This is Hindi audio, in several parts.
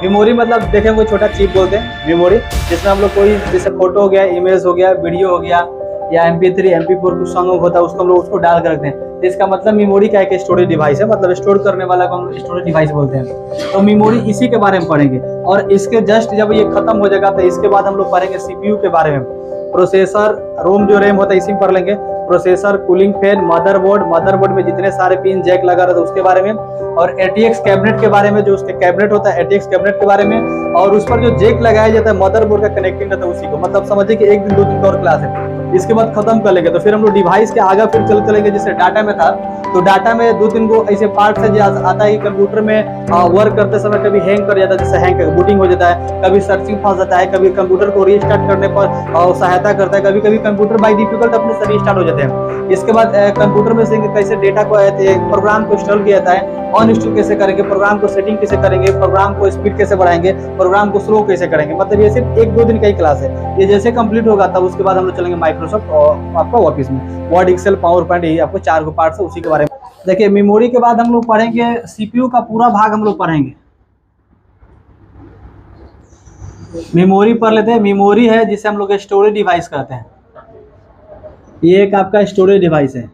मेमोरी मतलब देखें कोई छोटा चिप बोलते हैं मेमोरी, जिसमें हम लोग कोई जैसे फोटो हो गया, इमेज हो गया, वीडियो हो गया या MP3 MP4 कुछ सॉन्ग होता है उसको हम लोग उसको डाल कर रखते हैं। तो इसका मतलब मेमोरी का एक स्टोरेज डिवाइस है, मतलब स्टोर करने वाला को हम स्टोरेज डिवाइस बोलते हैं। तो मेमोरी इसी के बारे में पढ़ेंगे और इसके जस्ट जब ये खत्म हो जाएगा तो इसके बाद हम लोग पढ़ेंगे CPU के बारे में। प्रोसेसर, रोम जो रैम होता है इसी में पढ़ लेंगे। प्रोसेसर, कूलिंग फैन, मदरबोर्ड में जितने सारे पिन जैक लगा रहता है उसके बारे में, और ATX कैबिनेट के बारे में, जो उसके कैबिनेट होता है ATX कैबिनेट के बारे में, और उस पर जो जैक लगाया जाता है मदरबोर्ड का कनेक्टिंग रहता है उसी को। मतलब समझिए कि 1 दिन 2 दिन का और क्लास है, इसके बाद खत्म कर लेंगे। तो फिर हम लोग डिवाइस के आगे फिर चलेंगे। जैसे डाटा में था तो डाटा में 2-3 को ऐसे पार्ट से आता है। कंप्यूटर में वर्क करते समय कभी हैंग कर जाता है, जैसे हैंग बूटिंग हो जाता है, कभी सर्चिंग फंस जाता है, कभी कंप्यूटर को रीस्टार्ट करने पर सहायता करता है, कभी कभी कंप्यूटर बाय डिफिकल्ट अपने से रीस्टार्ट हो जाते हैं। इसके बाद कंप्यूटर में से कैसे डेटा को प्रोग्राम को इंस्टॉल किया जाता है, अनइंस्टॉल कैसे करेंगे, प्रोग्राम को सेटिंग कैसे करेंगे, प्रोग्राम को स्पीड कैसे बढ़ाएंगे, प्रोग्राम को स्लो कैसे करेंगे। मतलब ये सिर्फ 1-2 दिन का ही क्लास है। ये जैसे कंप्लीट होगा तब उसके बाद हम लोग चलेंगे माइक्रोसॉफ्ट और आपका ऑफिस में, वर्ड, एक्सेल, पावर पॉइंट, यही आपको 4 पार्ट है उसी के बारे में। देखिए मेमोरी के बाद हम लोग पढ़ेंगे CPU का पूरा भाग हम लोग पढ़ेंगे। मेमोरी पढ़ लेते हैं। मेमोरी है जिसे हम लोग स्टोरेज डिवाइस कहते हैं। ये एक आपका स्टोरेज डिवाइस है।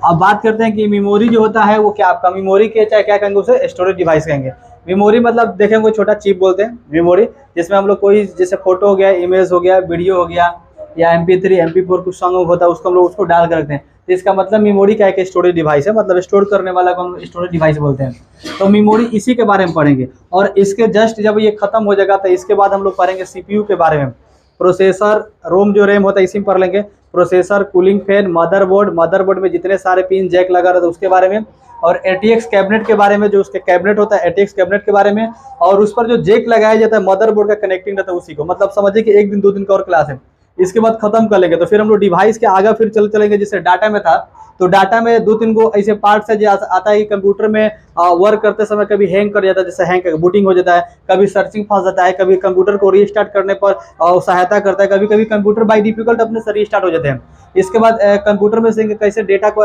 अब बात करते हैं कि मेमोरी जो होता है वो क्या, आपका मेमोरी के चाहे क्या कहेंगे, उसे स्टोरेज डिवाइस कहेंगे। मेमोरी मतलब देखें कोई छोटा चिप बोलते हैं मेमोरी, जिसमें हम लोग कोई जैसे फोटो हो गया, इमेज हो गया, वीडियो हो गया या MP3 MP4 कुछ सॉन्ग होता है उसको हम लोग उसको डाल कर रखते हैं। तो इसका मतलब मेमोरी का एक स्टोरेज डिवाइस है, मतलब स्टोर करने वाला को हम स्टोरेज डिवाइस बोलते हैं। तो मेमोरी इसी के बारे में पढ़ेंगे और इसके जस्ट जब ये खत्म हो जाएगा तो इसके बाद हम लोग पढ़ेंगे CPU के बारे में। प्रोसेसर, रोम जो रैम होता है इसी में पढ़ लेंगे। प्रोसेसर, कूलिंग फैन, मदरबोर्ड में जितने सारे पिन जैक लगा रहता है उसके बारे में, और ATX कैबिनेट के बारे में, जो उसके कैबिनेट होता है ATX कैबिनेट के बारे में, और उस पर जो जैक लगाया जाता है मदरबोर्ड का कनेक्टिंग रहता है उसी को। मतलब समझिए कि 1 दिन 2 दिन का और क्लास है, इसके बाद खत्म कर लेंगे। तो फिर हम लोग डिवाइस के आगे फिर चलेंगे। जैसे डाटा में था तो डाटा में 2-3 को ऐसे पार्ट से आता है कि कंप्यूटर में वर्क करते समय कभी हैंग कर जाता है, जैसे हैंग बूटिंग हो जाता है, कभी सर्चिंग फंस जाता है, कभी कंप्यूटर को रीस्टार्ट करने पर सहायता करता है, कभी कभी कंप्यूटर बाय डिफिकल्ट अपने से रीस्टार्ट हो जाते हैं। इसके बाद कंप्यूटर में से कैसे डेटा को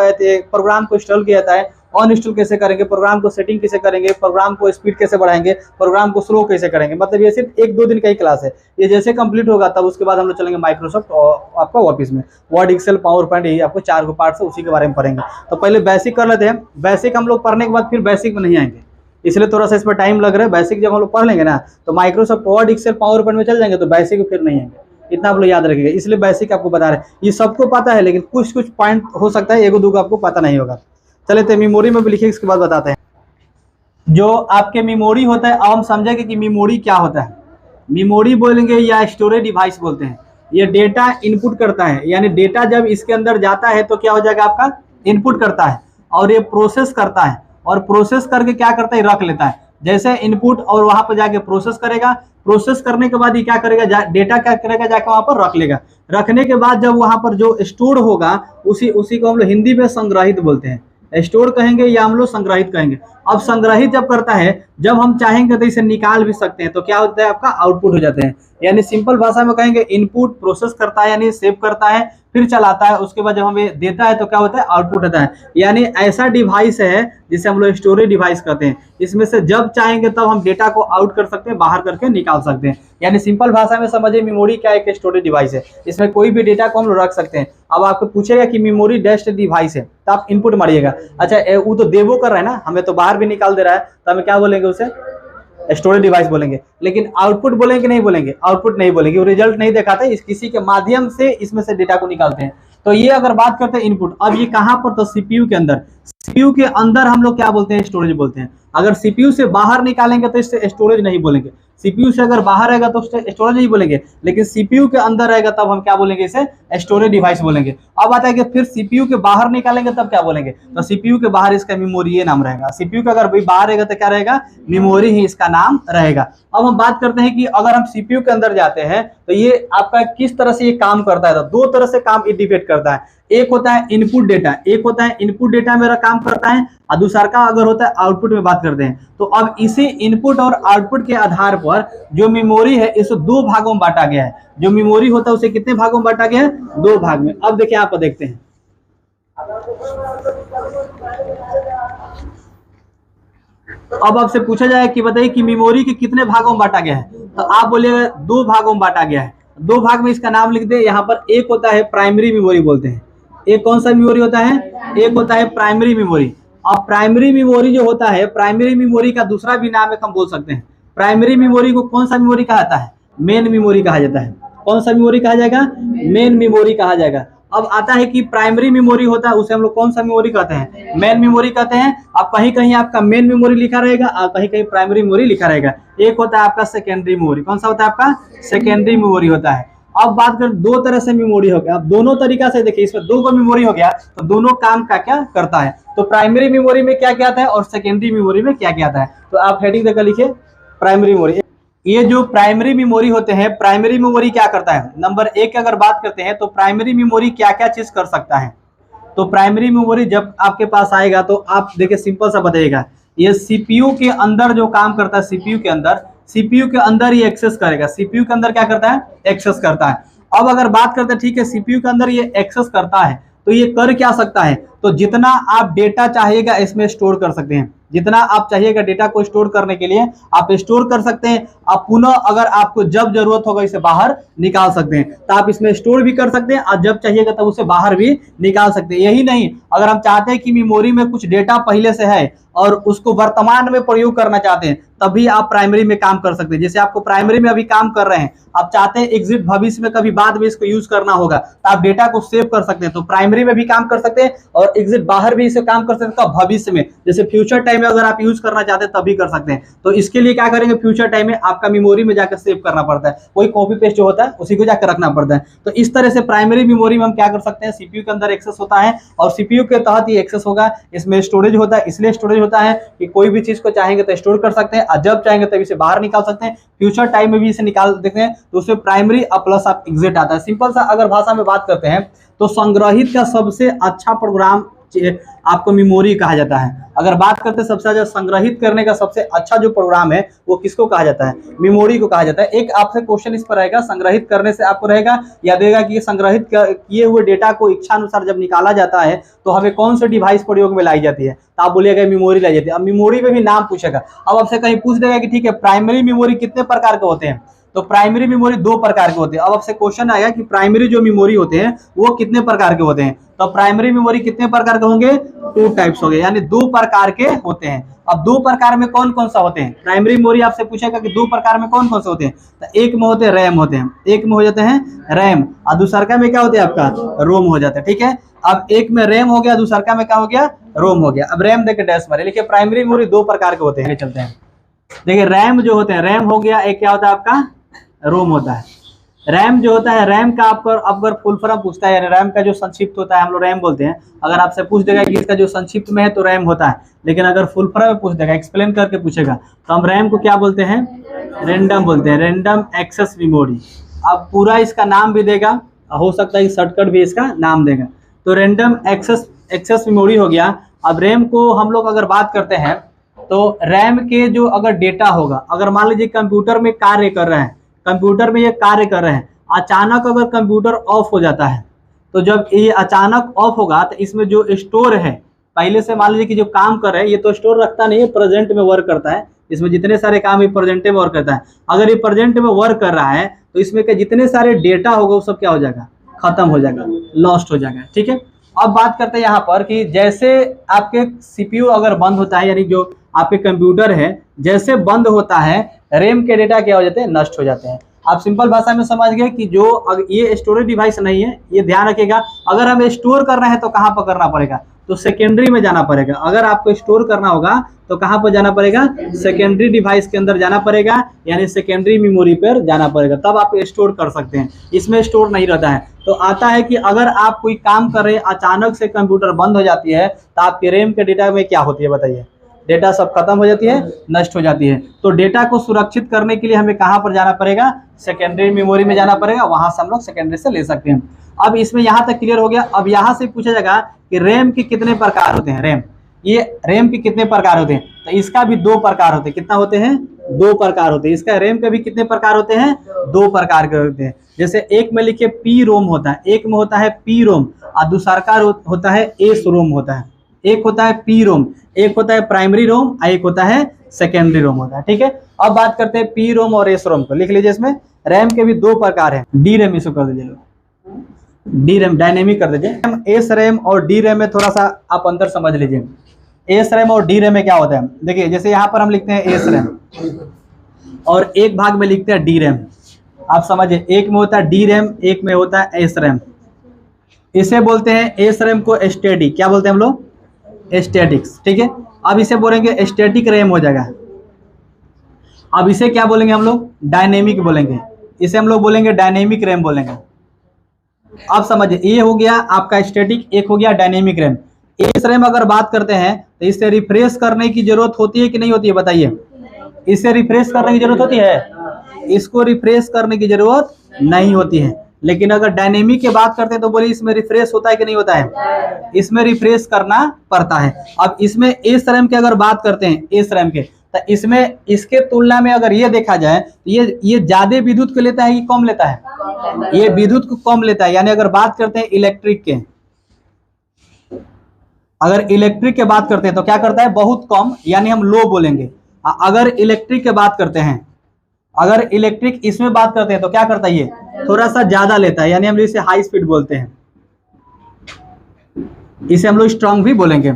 प्रोग्राम को इंस्टॉल किया जाता है, अनइंस्टॉल कैसे करेंगे, प्रोग्राम को सेटिंग कैसे करेंगे, प्रोग्राम को स्पीड कैसे बढ़ाएंगे, प्रोग्राम को स्लो कैसे करेंगे। मतलब ये सिर्फ 1-2 दिन का ही क्लास है। ये जैसे कंप्लीट होगा तब उसके बाद हम लोग चलेंगे माइक्रोसॉफ्ट और आपका ऑफिस में, वर्ड, एक्सेल, पावर पॉइंट, यही आपको 4 पार्ट है उसी के बारे में पढ़ेंगे। तो पहले बेसिक कर लेते हैं। बेसिक हम लोग पढ़ने के बाद फिर बेसिक में नहीं आएंगे, इसलिए थोड़ा सा इस पर टाइम लग रहा है। बेसिक जब हम लोग पढ़ लेंगे ना तो Microsoft Word, Excel, PowerPoint में चल जाएंगे, तो बेसिक फिर नहीं आएंगे। इतना आप लोग याद रखिएगा, इसलिए बेसिक आपको बता रहे हैं। ये सबको पता है लेकिन कुछ कुछ पॉइंट हो सकता है 1-2 आपको पता नहीं होगा। चले तो मेमोरी में भी लिखिए, इसके बाद बताते हैं। जो आपके मेमोरी होता है, अब हम समझेंगे कि मेमोरी क्या होता है। मेमोरी बोलेंगे या स्टोरेज डिवाइस बोलते हैं। ये डेटा इनपुट करता है, यानी डेटा जब इसके अंदर जाता है तो क्या हो जाएगा, आपका इनपुट करता है, और ये प्रोसेस करता है, और प्रोसेस करके क्या करता है, रख लेता है। जैसे इनपुट और वहां पर जाके प्रोसेस करेगा, प्रोसेस करने के बाद ये क्या करेगा, डेटा क्या करेगा, जाके वहां पर रख लेगा। रखने के बाद जब वहां पर जो स्टोर होगा उसी को हम लोग हिंदी में संग्रहित बोलते हैं। स्टोर कहेंगे या हम लोग संग्रहित कहेंगे। अब संग्रहित जब करता है, जब हम चाहेंगे तो इसे निकाल भी सकते हैं, तो क्या होता है, आपका आउटपुट हो जाते हैं। यानी सिंपल भाषा में कहेंगे इनपुट प्रोसेस करता है, यानी सेव करता है, फिर चलाता है, उसके बाद जब हमें देता है तो क्या होता है, आउटपुट होता है। यानी ऐसा डिवाइस है जिसे हम लोग स्टोरेज डिवाइस कहते हैं। इसमें से जब चाहेंगे तब हम डेटा को आउट कर सकते हैं, बाहर करके निकाल सकते हैं। यानी सिंपल भाषा में समझिए मेमोरी क्या एक स्टोरेज डिवाइस है, इसमें कोई भी डेटा को हम लोग रख सकते हैं। अब आपको पूछेगा कि मेमोरी डैश डिवाइस है तो आप इनपुट मारिएगा। अच्छा वो तो देवो कर रहा है ना, हमें तो बाहर भी निकाल दे रहा है, तो हमें क्या बोलेंगे, उसे स्टोरेज डिवाइस बोलेंगे। लेकिन आउटपुट बोलेंगे नहीं, बोलेंगे आउटपुट नहीं बोलेंगे, वो रिजल्ट नहीं दिखाता है, इस किसी के माध्यम से इसमें से डेटा को निकालते हैं। तो ये अगर बात करते हैं इनपुट, अब ये कहां पर, तो CPU के अंदर। CPU के अंदर हम लोग क्या बोलते हैं, स्टोरेज बोलते हैं। अगर CPU से बाहर निकालेंगे तो इससे स्टोरेज नहीं बोलेंगे। CPU से अगर बाहर रहेगा तो स्टोरेज नहीं बोलेंगे, लेकिन CPU के अंदर रहेगा तब हम क्या बोलेंगे, इसे स्टोरेज डिवाइस बोलेंगे। अब आता है कि फिर CPU के बाहर निकालेंगे तब क्या बोलेंगे, तो CPU के बाहर इसका मेमोरी ये नाम रहेगा। CPU का अगर बाहर रहेगा तो क्या रहेगा, मेमोरी ही इसका नाम रहेगा। अब हम बात करते हैं कि अगर हम CPU के अंदर जाते हैं तो ये आपका किस तरह से ये काम करता है। तो 2 तरह से काम इंडिकेट करता है। एक होता है इनपुट डेटा, एक होता है इनपुट डेटा मेरा काम करता है, और दूसरा का अगर होता है आउटपुट में बात करते हैं। तो अब इसी इनपुट और आउटपुट के आधार पर जो मेमोरी है इसे 2 भागों में बांटा गया है। जो मेमोरी होता है उसे कितने भागों में बांटा गया है, 2 भाग में। अब देखिए, आप देखते हैं, अब आपसे पूछा जाए कि बताइए कि मेमोरी के कितने भागों में बांटा गया है, तो आप बोलिएगा 2 भागों में बांटा गया है। 2 भाग में इसका नाम लिख दे। यहाँ पर एक होता है प्राइमरी मेमोरी बोलते हैं। एक कौन सा मेमोरी होता है? एक होता है प्राइमरी मेमोरी। अब प्राइमरी मेमोरी जो होता है, प्राइमरी मेमोरी का दूसरा भी नाम एक हम बोल सकते हैं। प्राइमरी मेमोरी को कौन सा मेमोरी कहा जाता है? मेन मेमोरी कहा जाता है। कौन सा मेमोरी कहा जाएगा? मेन मेमोरी कहा जाएगा। अब आता है कि प्राइमरी मेमोरी होता है, उसे हम लोग कौन सा मेमोरी कहते हैं? मेन मेमोरी कहते हैं। अब कहीं कहीं आपका मेन मेमोरी लिखा रहेगा और कहीं कहीं प्राइमरी मेमोरी लिखा रहेगा। एक होता है आपका सेकेंडरी मेमोरी। कौन सा होता है आपका? सेकेंडरी मेमोरी होता है। अब बात करें 2 तरह से मेमोरी हो गया। अब दोनों तरीका से देखिए, इसमें 2 को मेमोरी हो गया तो दोनों काम का क्या करता है। तो प्राइमरी मेमोरी में क्या क्या आता है और सेकेंडरी मेमोरी में क्या क्या आता है, तो आप हेडिंग देकर लिखिए प्राइमरी मेमोरी। ये जो प्राइमरी मेमोरी होते हैं, प्राइमरी मेमोरी क्या करता है? नंबर 1 की अगर बात करते हैं तो प्राइमरी मेमोरी क्या क्या चीज कर सकता है। तो प्राइमरी मेमोरी जब आपके पास आएगा तो आप देखिए सिंपल सा बताइएगा, ये सीपीयू के अंदर जो काम करता है, सीपीयू के अंदर ये एक्सेस करेगा। सीपीयू के अंदर क्या करता है? एक्सेस करता है। अब अगर बात करते हैं, ठीक है, सीपीयू के अंदर ये एक्सेस करता है तो ये कर क्या सकता है? तो जितना आप डेटा चाहिएगा इसमें स्टोर कर सकते हैं। जितना आप चाहिएगा डेटा को स्टोर करने के लिए आप स्टोर कर सकते हैं। आप पुनः अगर आपको जब जरूरत होगा इसे बाहर निकाल सकते हैं। तो आप इसमें स्टोर भी कर सकते हैं और जब चाहिएगा तब उसे बाहर भी निकाल सकते हैं। यही नहीं, अगर हम चाहते हैं कि मेमोरी में कुछ डेटा पहले से है और उसको वर्तमान में प्रयोग करना चाहते हैं, तभी आप प्राइमरी में काम कर सकते हैं। जैसे आपको प्राइमरी में अभी काम कर रहे हैं, आप चाहते हैं एग्जिट भविष्य में कभी बाद में इसको यूज करना होगा, तो आप डेटा को सेव कर सकते हैं। तो प्राइमरी में भी काम कर सकते हैं और एग्जिट बाहर भी इसे काम कर सकते हैं भविष्य में, जैसे फ्यूचर टाइम में अगर आप यूज करना चाहते हैं तभी कर सकते हैं। तो इसके लिए क्या करेंगे, फ्यूचर टाइम में आपका मेमोरी में जाकर सेव करना पड़ता है, कोई कॉपी पेस्ट जो होता है उसी को जाकर रखना पड़ता है। तो इस तरह से प्राइमरी मेमोरी में हम क्या कर सकते हैं, सीपीयू के अंदर एक्सेस होता है और सीपीयू के तहत ये एक्सेस होगा। इसमें स्टोरेज होता है, इसलिए स्टोरेज होता है कि कोई भी चीज को चाहेंगे तो स्टोर कर सकते हैं और जब चाहेंगे तभी इसे बाहर निकाल सकते हैं। फ्यूचर टाइम में भी इसे निकाल देते हैं तो उसमें प्राइमरी प्लस आप एग्जिट आता है। सिंपल सा अगर भाषा में बात करते हैं तो संग्रहित का सबसे अच्छा प्रोग्राम आपको मेमोरी कहा जाता है। अगर बात करते हैं सबसे ज्यादा संग्रहित करने का सबसे अच्छा जो प्रोग्राम है वो किसको कहा जाता है? मेमोरी को कहा जाता है। एक आपसे क्वेश्चन इस पर रहेगा, संग्रहित करने से आपको रहेगा याद रहेगा कि संग्रहित किए हुए डेटा को इच्छा अनुसार जब निकाला जाता है तो हमें कौन से डिवाइस प्रयोग में लाई जाती है, तो आप बोलिएगा मेमोरी लाई जाती है। अब मेमोरी में भी नाम पूछेगा। अब आपसे कहीं पूछ देगा कि ठीक है प्राइमरी मेमोरी कितने प्रकार के होते हैं, तो प्राइमरी मेमोरी 2 प्रकार के होते हैं। अब आपसे क्वेश्चन आएगा कि प्राइमरी जो मेमोरी होते हैं वो कितने प्रकार के होते हैं, तो प्राइमरी मेमोरी कितने प्रकार के होंगे? 2 टाइप्स होंगे, यानी 2 प्रकार के होते हैं। अब 2 प्रकार में कौन कौन सा होते हैं? प्राइमरी मेमोरी आपसे पूछेगा कि 2 प्रकार में कौन कौन से होते हैं, तो एक में होते हैं रैम होते हैं, एक में हो जाते हैं रैम और दूसरा में क्या होते हैं आपका रोम हो जाता है। ठीक है, अब एक में रैम हो गया, दूसरा में क्या हो गया? रोम हो गया। अब रैम देखे डैश मारे, लिखिए प्राइमरी मेमोरी 2 प्रकार के होते हैं। चलते हैं, देखिए रैम जो होते हैं, रैम हो गया, एक क्या होता है आपका रोम होता है। रैम जो होता है, रैम का आपको अगर फुल फॉर्म पूछता है, रैम का जो संक्षिप्त होता है हम लोग रैम बोलते हैं। अगर आपसे पूछ देगा कि इसका जो संक्षिप्त में है तो रैम होता है, लेकिन अगर फुल फॉर्म में पूछ देगा, एक्सप्लेन करके पूछेगा तो हम रैम को क्या बोलते हैं? रैंडम बोलते हैं, रैंडम एक्सेस मेमोरी। अब पूरा इसका नाम भी देगा, हो सकता है शॉर्टकट भी इसका नाम देगा। तो रैंडम एक्सेस मेमोरी हो गया। अब रैम को हम लोग अगर बात करते हैं तो रैम के जो अगर डेटा होगा, अगर मान लीजिए कंप्यूटर में कार्य कर रहे हैं, कंप्यूटर में ये कार्य कर रहे हैं, अचानक अगर कंप्यूटर ऑफ हो जाता है, तो जब ये अचानक ऑफ होगा तो इसमें जो स्टोर है पहले से, मान लीजिए कि जो काम कर रहे हैं ये तो स्टोर रखता नहीं है, प्रेजेंट में वर्क करता है। इसमें जितने सारे काम ये प्रेजेंट में वर्क करता है। अगर ये प्रेजेंट में वर्क कर रहा है तो इसमें के जितने सारे डेटा होगा वो सब क्या हो जाएगा? खत्म हो जाएगा, लॉस्ट हो जाएगा। ठीक है, अब बात करते हैं यहाँ पर कि जैसे आपके सीपीयू अगर बंद होता है, यानी जो आपके कंप्यूटर है जैसे बंद होता है, रैम के डेटा क्या हो जाते हैं? नष्ट हो जाते हैं। आप सिंपल भाषा में समझ गए कि जो ये स्टोरेज डिवाइस नहीं है, ये ध्यान रखिएगा। अगर हम स्टोर कर रहे हैं तो कहाँ पर करना पड़ेगा? तो सेकेंडरी में जाना पड़ेगा। अगर आपको स्टोर करना होगा तो कहाँ पर जाना पड़ेगा? सेकेंडरी डिवाइस के अंदर जाना पड़ेगा, यानी सेकेंडरी मेमोरी पर जाना पड़ेगा, तब आप स्टोर कर सकते हैं। इसमें स्टोर नहीं रहता है। तो आता है कि अगर आप कोई काम कर रहे हैं, अचानक से कंप्यूटर बंद हो जाती है, तो आपके रैम के डेटा में क्या होती है बताइए? डेटा सब खत्म हो जाती है, नष्ट हो जाती है। तो डेटा को सुरक्षित करने के लिए हमें कहाँ पर जाना पड़ेगा? सेकेंडरी मेमोरी में जाना पड़ेगा, वहां से हम लोग सेकेंडरी से ले सकते हैं। अब इसमें यहाँ तक क्लियर हो गया। अब यहाँ से पूछा जाएगा कि रैम के कितने प्रकार होते हैं? रैम के कितने प्रकार होते हैं? तो इसका भी 2 प्रकार होते हैं। कितना होते हैं? 2 प्रकार होते हैं। इसका रैम के भी कितने प्रकार होते हैं? 2 प्रकार के होते हैं। जैसे एक में लिखिए पी रोम होता है, एक में होता है पी रोम और दूसरा होता है एस रोम होता है। एक होता है पी रोम, एक होता है प्राइमरी रोम और एक होता है सेकेंडरी रोम होता है। ठीक है, अब बात करते हैं पी रोम और एस रोम को। लिख लीजिए, इसमें रैम के भी दो प्रकार हैं। डी रैम इसको कर दीजिए, डी रैम डायनेमिक कर दीजिए। एस रैम और डी रैम में थोड़ा सा आप अंतर समझ लीजिए। एस रैम और डी रैम में क्या होता है, देखिए जैसे यहाँ पर हम लिखते हैं एस रैम और एक भाग में लिखते हैं डी रैम। आप समझिए, एक में होता है डी रैम, एक में होता है एस रैम। इसे बोलते हैं एस रैम को स्टैटिक, क्या बोलते हैं हम लोग, स्टैटिक्स। ठीक है, अब इसे बोलेंगे स्टैटिक रैम हो जाएगा। अब इसे क्या बोलेंगे हम लोग, डायनेमिक बोलेंगे। इसे हम लोग बोलेंगे डायनेमिक रैम बोलेंगे। आप समझिए, ये हो गया आपका स्टैटिक, एक हो गया डायनेमिक रैम। एस रैम अगर बात करते हैं तो इसे रिफ्रेश करने की जरूरत होती है कि नहीं होती है, बताइए। इसे रिफ्रेश करने की जरूरत होती है, इसको रिफ्रेश करने की जरूरत नहीं होती है। लेकिन अगर डायनेमिक की बात करते हैं तो बोलिए इसमें रिफ्रेश होता है कि नहीं होता है, इसमें रिफ्रेश करना पड़ता है। अब इसमें एस रैम की अगर बात करते हैं, एस रैम के, तो इसमें इसके तुलना में अगर ये देखा जाए तो ये ज्यादा विद्युत को लेता है कि कम लेता है, ये विद्युत को कम लेता है। यानी अगर बात करते हैं इलेक्ट्रिक के, अगर इलेक्ट्रिक के बात करते हैं तो क्या करता है, बहुत कम, यानी हम लो बोलेंगे। अगर इलेक्ट्रिक के बात करते हैं, अगर इलेक्ट्रिक इसमें बात करते हैं तो क्या करता है, ये थोड़ा सा ज्यादा लेता है, यानी हम इसे हाई स्पीड बोलते हैं, इसे हम लोग स्ट्रांग भी बोलेंगे।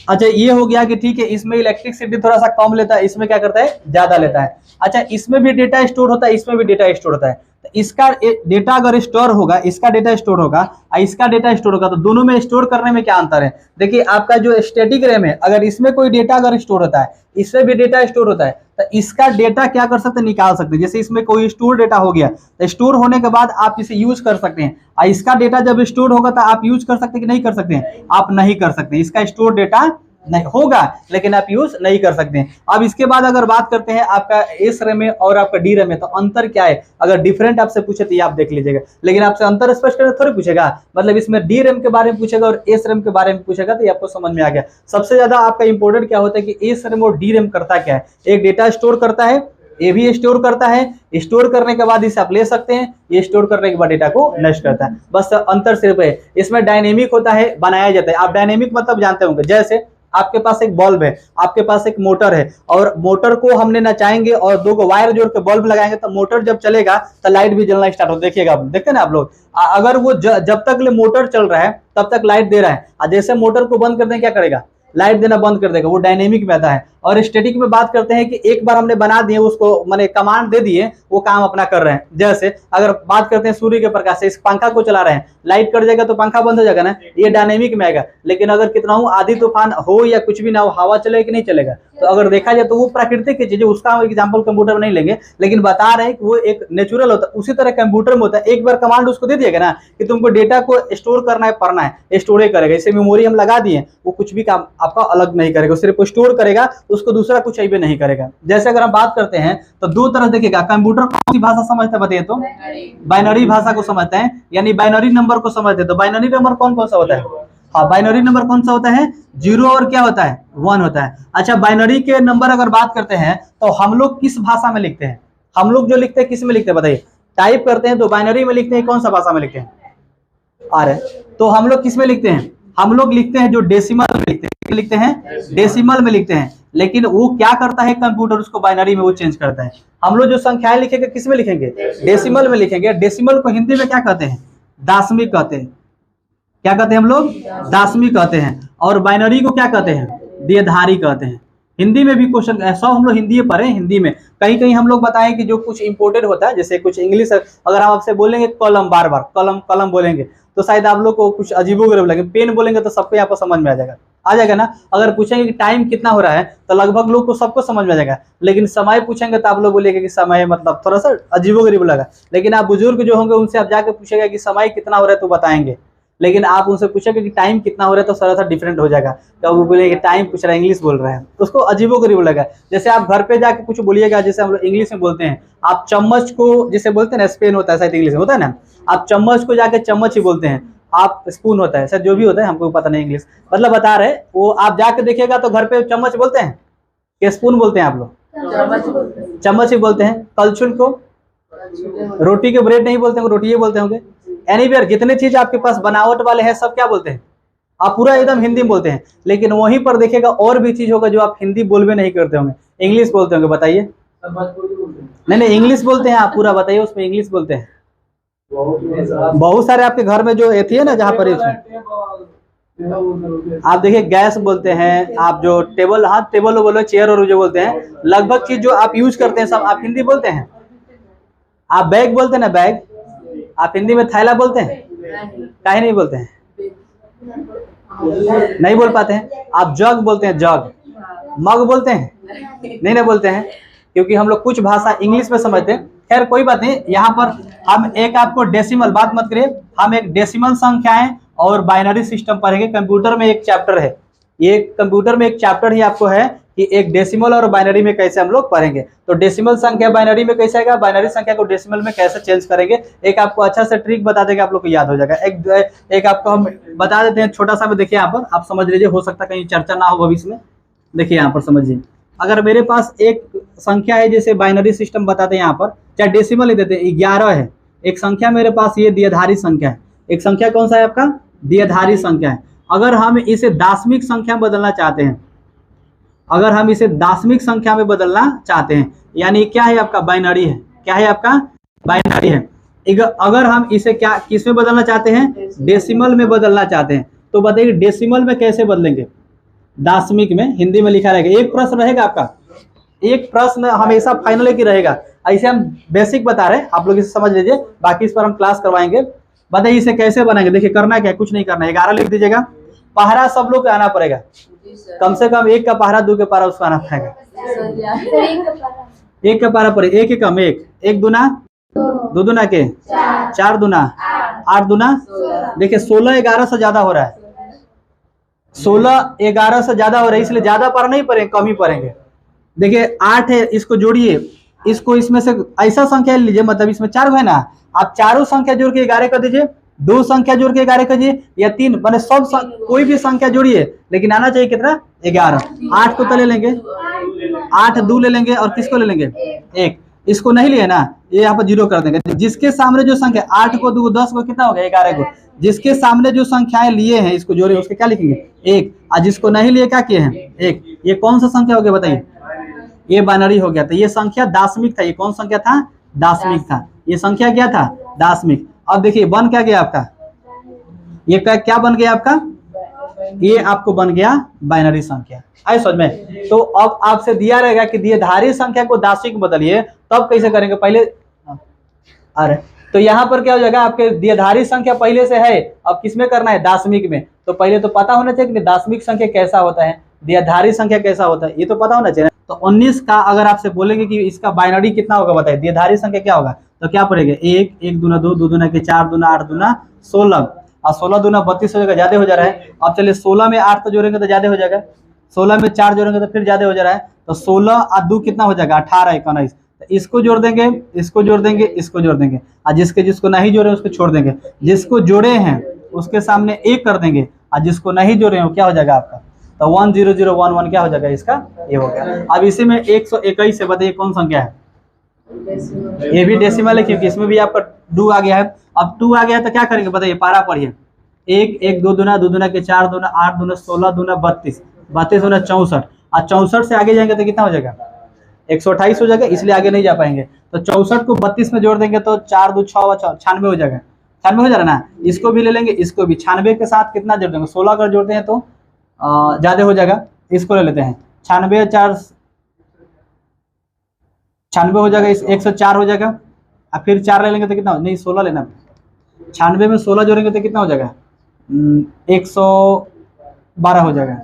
अच्छा, ये हो गया कि ठीक है, इसमें इलेक्ट्रिसिटी थोड़ा सा कम लेता है, इसमें क्या करता है, ज्यादा लेता है। अच्छा, इसमें भी डेटा स्टोर होता है, इसमें भी डेटा स्टोर होता है। तो इसका डेटा अगर स्टोर होगा, इसका डेटा स्टोर होगा और इसका डेटा स्टोर होगा, तो दोनों में स्टोर करने में क्या अंतर है। देखिए, आपका जो स्टैटिक रैम है, अगर इसमें कोई डेटा अगर स्टोर होता है, इसमें भी डेटा स्टोर होता है, तो इसका डेटा क्या कर सकते हैं, निकाल सकते हैं। जैसे इसमें कोई स्टोर डेटा हो गया, तो स्टोर होने के बाद आप इसे यूज कर सकते हैं। और इसका डेटा जब स्टोर होगा तो आप यूज कर सकते हैं कि नहीं कर सकते हैं, आप नहीं कर सकते। इसका स्टोर डेटा नहीं होगा लेकिन आप यूज नहीं कर सकते हैं। अब इसके बाद अगर बात करते हैं आपका एस रैम में और आपका डी रैम में, तो अंतर क्या है। अगर डिफरेंट आपसे पूछे तो ये आप देख लीजिएगा, लेकिन आपसे अंतर स्पष्ट करके थोड़ी पूछेगा। मतलब इसमें डी रैम के बारे में पूछेगा और एस रैम के बारे में पूछेगा, तो ये आपको समझ में आ गया। सबसे ज्यादा आपका इंपॉर्टेंट क्या होता है कि एस रैम और डी रैम करता क्या है, एक डेटा स्टोर करता है, ये भी स्टोर करता है। स्टोर करने के बाद इसे आप ले सकते हैं, ये स्टोर करने के बाद डेटा को नष्ट करता है। बस अंतर सिर्फ है, इसमें डायनेमिक होता है, बनाया जाता है। आप डायनेमिक मतलब जानते होंगे, जैसे आपके पास एक बल्ब है, आपके पास एक मोटर है, और मोटर को हमने नचाएंगे और दो को वायर जोड़ के बल्ब लगाएंगे, तो मोटर जब चलेगा तो लाइट भी जलना स्टार्ट हो। देखिएगा, आप देखते हैं ना आप लोग, अगर वो जब तक मोटर चल रहा है तब तक लाइट दे रहा है, और जैसे मोटर को बंद कर दें क्या करेगा, लाइट देना बंद कर देगा। वो डायनेमिक में आता है। और स्टैटिक में बात करते हैं कि एक बार हमने बना दिए उसको, माने कमांड दे दिए, वो काम अपना कर रहे हैं। जैसे अगर बात करते हैं सूर्य के प्रकाश से इस पंखा को चला रहे हैं, लाइट कट जाएगा तो पंखा बंद हो जाएगा ना, ये डायनेमिक में आएगा। लेकिन अगर कितना हो, आधी तूफान हो या कुछ भी ना हो, हवा चलेगा कि नहीं चलेगा, तो अगर देखा जाए तो वो प्राकृतिक की चीज है, उसका एग्जाम्पल कंप्यूटर में नहीं लेंगे, लेकिन बता रहे हैं कि वो एक नेचुरल होता है। उसी तरह कंप्यूटर में होता है, एक बार कमांड उसको दे दिएगा ना कि तुमको डेटा को स्टोर करना है, पढ़ना है, स्टोर करेगा। इसे मेमोरी हम लगा दिए, वो कुछ भी काम आपका अलग नहीं करेगा, सिर्फ स्टोर करेगा, उसको दूसरा कुछ भी नहीं करेगा। जैसे अगर हम बात करते हैं तो दो तरह देखिएगा, कंप्यूटर कौन सी भाषा समझता है बताइए तो, बाइनरी भाषा को समझते हैं, यानी बाइनरी नंबर को समझते हैं। तो बाइनरी नंबर कौन कौन सा होता है, हाँ, बाइनरी नंबर कौन सा होता है, 0 और क्या होता है, 1 होता है। अच्छा, बाइनरी के नंबर अगर बात करते हैं तो हम लोग किस भाषा में लिखते हैं, हम लोग जो लिखते हैं किस में लिखते हैं बताइए, टाइप करते हैं तो बाइनरी में लिखते हैं, कौन सा भाषा में लिखते हैं, आ रहे, तो हम लोग किस में लिखते हैं, हम लोग लिखते हैं जो डेसिमल में लिखते हैं, डेसिमल में लिखते हैं। लेकिन वो क्या करता है कंप्यूटर, उसको बाइनरी में वो चेंज करता है। हम लोग जो संख्याएं लिखेंगे किस में लिखेंगे, डेसिमल में लिखेंगे। डेसिमल को हिंदी में क्या कहते हैं, दशमिक कहते हैं। क्या कहते हैं हम लोग, दशमिक कहते हैं। और बाइनरी को क्या कहते हैं, द्विआधारी कहते हैं। हिंदी में भी क्वेश्चन सब हम लोग हिंदी पढ़े, हिंदी में कहीं कहीं हम लोग बताएं कि जो कुछ इंपोर्टेड होता है, जैसे कुछ इंग्लिश, अगर हम आपसे बोलेंगे कलम, बार बार कलम कलम बोलेंगे तो शायद आप लोग को कुछ अजीबोगरीब लगे। पेन बोलेंगे तो सबको यहाँ पर समझ में आ जाएगा ना। अगर पूछेंगे कि टाइम कितना हो रहा है तो लगभग लोग को सबको समझ में आ जाएगा। लेकिन समय पूछेंगे तो आप लोग बोलेंगे कि समय मतलब थोड़ा सा अजीबोगरीब लगा। लेकिन आप बुजुर्ग जो होंगे उनसे आप जाके पूछेगा कि समय कितना हो रहा है तो बताएंगे, लेकिन आप उनसे पूछेंगे कि टाइम कितना हो रहा है तो थोड़ा सा डिफरेंट हो जाएगा। तो वो बोलेंगे टाइम पूछ रहा है, इंग्लिश बोल रहा है, तो उसको अजीबोगरीब लगा। जैसे आप घर पे जाके कुछ बोलिएगा, जैसे हम लोग इंग्लिश में बोलते हैं, आप चम्मच को जिसे बोलते हैं ना, स्पेन होता है शायद इंग्लिश में होता है ना, आप चम्मच को जाके चम्मच ही बोलते हैं, आप स्पून होता है सर, जो भी होता है हमको पता नहीं इंग्लिश, मतलब बता रहे वो। आप जाके देखिएगा तो घर पे चम्मच बोलते हैं कि स्पून बोलते हैं आप लोग, चम्मच ही बोलते हैं। कलछुल को, रोटी के ब्रेड नहीं बोलते हैं, रोटी बोलते होंगे। एनीवेयर जितने चीज आपके पास बनावट वाले हैं सब क्या बोलते हैं, आप पूरा एकदम हिंदी में बोलते हैं। लेकिन वहीं पर देखिएगा और भी चीज होगा जो आप हिंदी बोलबे नहीं करते होंगे। इंग्लिश बोलते होंगे, बताइए। नहीं नहीं, इंग्लिश बोलते हैं आप, पूरा बताइए, उसमें इंग्लिश बोलते हैं। बहुत सारे आपके घर में जो एथी है ना, जहाँ पर आप देखिए गैस बोलते हैं, आप जो टेबल, हाँ टेबल बोलो, चेयर और जो बोलते हैं, लगभग चीज जो आप यूज करते हैं सब आप हिंदी बोलते हैं। आप बैग बोलते हैं ना, बैग आप हिंदी में थैला बोलते हैं, काहे नहीं बोलते हैं? नहीं बोल पाते हैं। आप जग बोलते हैं, जग, मग बोलते हैं, नहीं ना बोलते हैं, क्योंकि हम लोग कुछ भाषा इंग्लिश में समझते हैं। खैर कोई बात नहीं, यहाँ पर हम एक आपको डेसिमल, बात मत करिए, हम एक डेसिमल संख्याएं और बाइनरी सिस्टम पढ़ेंगे। कंप्यूटर में एक चैप्टर है, ये कंप्यूटर में एक चैप्टर ही आपको है कि एक डेसिमल और बाइनरी में कैसे हम लोग पढ़ेंगे। तो डेसिमल संख्या बाइनरी में कैसे आएगा, बाइनरी संख्या को डेसिमल में कैसे चेंज करेंगे, एक आपको अच्छा से ट्रिक बता देंगे, आप लोग को याद हो जाएगा। एक आपको हम बता देते हैं छोटा सा में, देखिए यहाँ पर आप समझ लीजिए, हो सकता है कहीं चर्चा ना हो भविष्य में। देखिए यहाँ पर समझिए, अगर मेरे पास एक संख्या है, जैसे बाइनरी सिस्टम बताते हैं यहाँ पर, चाहे डेसिमल ही देते हैं, 11 है एक संख्या मेरे पास, ये द्विआधारी संख्या है। एक संख्या कौन सा है आपका, द्विआधारी संख्या है। अगर हम इसे दाशमिक संख्या में बदलना चाहते हैं, अगर हम इसे दाशमिक संख्या में बदलना चाहते हैं, यानी क्या है आपका, बाइनरी है। क्या है आपका, बाइनरी है। अगर हम इसे क्या किस में बदलना चाहते हैं, डेसिमल में बदलना चाहते हैं, तो बताइए डेसिमल में कैसे बदलेंगे, दाशमिक में। हिंदी में लिखा रहेगा, एक प्रश्न रहेगा आपका, एक प्रश्न हमेशा फाइनल की रहेगा। ऐसे हम बेसिक बता रहे हैं, आप लोग इसे समझ लीजिए, बाकी इस पर हम क्लास करवाएंगे। बताइए इसे कैसे बनाएंगे। देखिए करना क्या है, कुछ नहीं करना है, 11 लिख दीजिएगा। पहरा सब लोग को आना पड़ेगा, कम से कम 1 का पहरा, 2 का पहरा उसको आना पड़ेगा। 1 का पहरा पड़े, 1 कम 1, 1 दूना 2 दूना के 4 दूना 8 दूना, देखिए 16 11 से ज्यादा हो रहा है, 16 11 से ज्यादा हो रहा है, इसलिए ज्यादा पढ़ नहीं पड़ेंगे, कम ही पढ़ेंगे। देखिए 8 है, इसको जोड़िए, इसको इसमें से ऐसा संख्या लीजिए, मतलब इसमें 4 है ना, आप चारों संख्या जोड़ के 11 कर दीजिए, 2 संख्या जोड़ के 11 करिए, या 3, मैंने सब कोई भी संख्या जोड़िए, लेकिन आना चाहिए कितना, 11। 8 को तो ले लेंगे, 8 2 ले लेंगे, और किसको ले लेंगे, 1। इसको नहीं लिए ना, ये यहाँ पर 0 कर देंगे। जिसके सामने जो संख्या, 8 को 2 10 को कितना हो गया, 11 को, जिसके सामने जो संख्याएं लिए हैं इसको जोड़े, उसके क्या लिखेंगे, 1। और जिसको नहीं लिए क्या किए हैं, 1। ये कौन सा संख्या हो गया बताइए, ये बाइनरी हो गया। तो ये संख्या दाशमिक था, ये कौन संख्या था, दाशमिक था। ये संख्या क्या था, दाशमिक। अब देखिए बन क्या गया आपका, ये क्या बन गया आपका, ये आपको बन गया बाइनरी संख्या। आए समझ में। तो अब आपसे दिया रहेगा कि द्विआधारी संख्या को दाशमिक बदलिए, तब कैसे करेंगे, पहले अरे तो यहाँ पर क्या हो जाएगा, आपके द्विआधारी संख्या पहले से है, अब किसमें करना है, दाशमिक में। तो पहले तो पता होना चाहिए कि दाशमिक संख्या कैसा होता है, द्विआधारी संख्या कैसा होता है, ये तो पता होना चाहिए। तो 19 का अगर आपसे बोलेंगे कि इसका बाइनरी कितना होगा बताइए, द्विआधारी संख्या क्या होगा, तो क्या पड़ेगा, 1 1 दूना 2 2 दूना के 4 दूना 8 दूना 16, और 16 दूना 32 हो जाएगा, ज्यादा हो जा रहा है। अब चलिए 16 में 8 तो जोड़ेंगे तो ज्यादा हो जाएगा, 16 में 4 जोड़ेंगे तो फिर ज्यादा हो जा रहा है। तो 16 और 2 कितना हो जाएगा, 18 1 19। तो इसको जोड़ देंगे, इसको जोड़ देंगे, इसको जोड़ देंगे, और जिसको नहीं जोड़े उसको छोड़ देंगे। जिसको जोड़े हैं उसके सामने 1 कर देंगे, और जिसको नहीं जोड़े हैं क्या हो जाएगा आपका, तो 1 0 0 1 1 क्या हो जाएगा इसका, ये हो गया। अब इसी में 121 से बताइए कौन संख्या है, ये भी डेसिमल है, क्योंकि इसमें भी आपका 2 आ गया है। अब 2 आ गया है तो क्या करेंगे बताइए, पारा पढ़िए, 1 1 2 दूना 2 दूना के 4 दूना 8 दूना 16 दूना 32 32 दूना 64, और 64 से आगे जाएंगे तो कितना हो जाएगा, 128 हो जाएगा, इसलिए आगे नहीं जा पाएंगे। तो 64 को 32 में जोड़ देंगे तो 4 2 6 96 हो जाएगा, 96 हो जाएगा ना। इसको भी ले लेंगे, इसको भी 96 के साथ कितना जोड़ देंगे, 16 अगर जोड़ते हैं तो ज्यादा हो जाएगा। इसको ले लेते हैं, 96 4 96 हो जाएगा, 104 हो जाएगा, और फिर 4 ले लेंगे तो कितना, नहीं 16 लेना, 96 में 16 जोड़ेंगे तो कितना हो जाएगा, 112 हो जाएगा,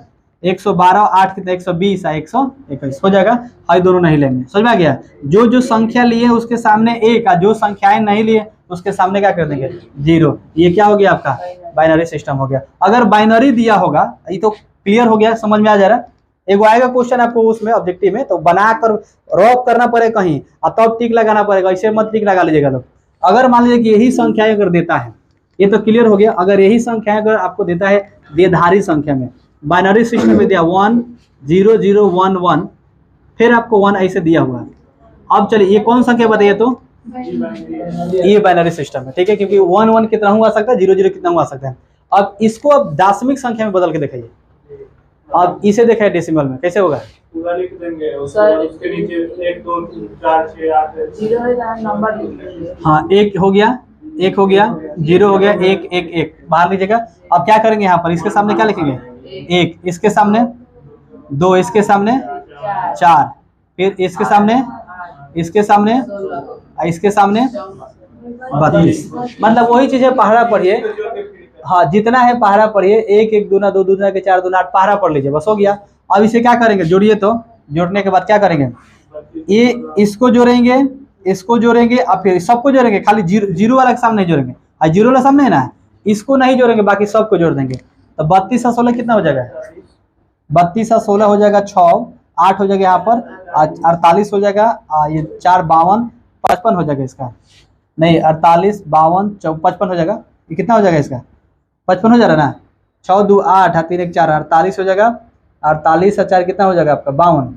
112 8 कितना 120 और 121 हो जाएगा। और दोनों नहीं लेंगे, समझ में आ गया। जो जो संख्या लिए उसके सामने 1, और जो संख्याएं नहीं लिए उसके सामने क्या कर देंगे, 0। ये क्या हो गया आपका, बाइनरी सिस्टम हो गया। अगर बाइनरी दिया होगा, ये तो क्लियर हो गया, समझ में आ जा रहा है। एगो आएगा क्वेश्चन आपको उसमें ऑब्जेक्टिव में, तो बनाकर रॉप करना पड़ेगा कहीं, और तब टिक लगाना पड़ेगा, ऐसे मत टिक लगा लीजिएगा लोग। अगर मान लीजिए कि यही संख्या अगर देता है, ये तो क्लियर हो गया। अगर यही संख्या अगर आपको देता है द्विआधारी संख्या में, बाइनरी सिस्टम में दिया 1 0 0 1 1, फिर आपको 1 ऐसे दिया हुआ है। अब चलिए ये कौन संख्या बताइए, तो ये बाइनरी सिस्टम है, ठीक है, क्योंकि 1 1 कितना हुआ सकता है, 0 0 कितना हुआ सकता है। अब इसको अब दाशमिक संख्या में बदल के दिखाइए, अब इसे देखा है डेसिमल में कैसे होगा? पूरा लिख देंगे उसके नीचे 1 2 3 4 6 8 जीरो है नंबर लिख देंगे। हाँ, एक हो गया, एक हो गया, 0 हो गया, 1 1 1 बाहर लीजिएगा। अब क्या करेंगे यहाँ पर, इसके सामने क्या लिखेंगे? 1, इसके सामने 2, इसके सामने 4, फिर इसके सामने, इसके सामने, इसके सामने 32। मतलब वही चीज है, पहाड़ा पढ़िए। हाँ, जितना है पहाड़ा पढ़िए, 1 1 दूना 2 दूना के 4 दूना 8 पहाड़ा पढ़ लीजिए, बस हो गया। अब इसे क्या करेंगे, जोड़िए। तो जोड़ने के बाद क्या करेंगे, ये इसको जोड़ेंगे, इसको जोड़ेंगे, अब फिर सबको जोड़ेंगे, खाली जीरो वाला के सामने नहीं जोड़ेंगे। और जीरो वाला सामने है ना, इसको नहीं जोड़ेंगे, बाकी सबको जोड़ देंगे। तो 32 और 16 कितना हो जाएगा? 32 और 16 हो जाएगा 6, 8 हो जाएगा यहाँ पर, 48 हो जाएगा, ये 4 52 55 हो जाएगा इसका, नहीं 48 52 55 हो जाएगा। ये कितना हो जाएगा इसका? 55 हो जा रहा है ना। 6 2 8 3 1 4 48 हो जाएगा। 48 और 4 कितना हो जाएगा आपका? 52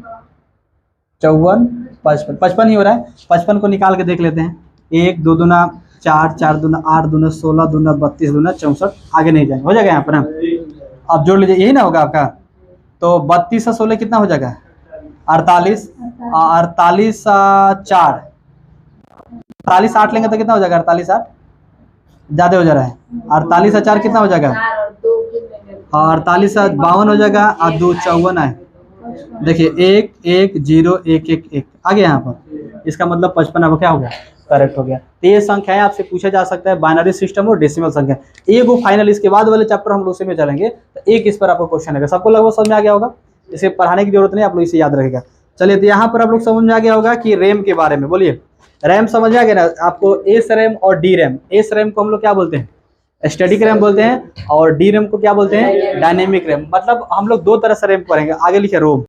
54 55 55 ही हो रहा है। 55 को निकाल के देख लेते हैं। 1 2 दूना 4 4 दूना 8 दूना 16 दूना 32 दूना 64, आगे नहीं जाएंगे, हो जाएगा यहाँ पर ना। अब जोड़ लीजिए, यही ना होगा आपका। तो 32 और 16 कितना हो जाएगा? 48 48 4 48 8 लेंगे तो कितना हो जाएगा? 48 8 ज्यादा हो जा रहा है। 48 और 4 कितना हो जाएगा? 48 52 हो जाएगा, और 2 54 है। देखिए 1 1 0 1 1 1 आ गया यहाँ पर। इसका मतलब 55 अब क्या हो गया? करेक्ट हो गया। तो ये संख्याएं आपसे पूछा जा सकता है, बाइनरी सिस्टम और डेसिमल संख्या। एक वो फाइनल, इसके बाद वाले चैप्टर हम लोग उसी में चलेंगे। तो एक इस पर आपको क्वेश्चन है, सबको लगभग समझ में आ गया होगा, इसे पढ़ाने की जरूरत नहीं, आप लोग इसे याद रखेगा। चलिए, तो यहाँ पर आप लोग समझ में आ गया होगा कि रैम के बारे में। बोलिए, रैम समझ आ गया ना आपको? एस रैम और डी रैम। एस रैम को हम लोग क्या बोलते हैं? स्टैटिक रैम बोलते हैं, और डी रैम को क्या बोलते हैं? Dynamic RAM. मतलब हम लोग दो तरह से रैम पढ़ेंगे। आगे लिखे रोम।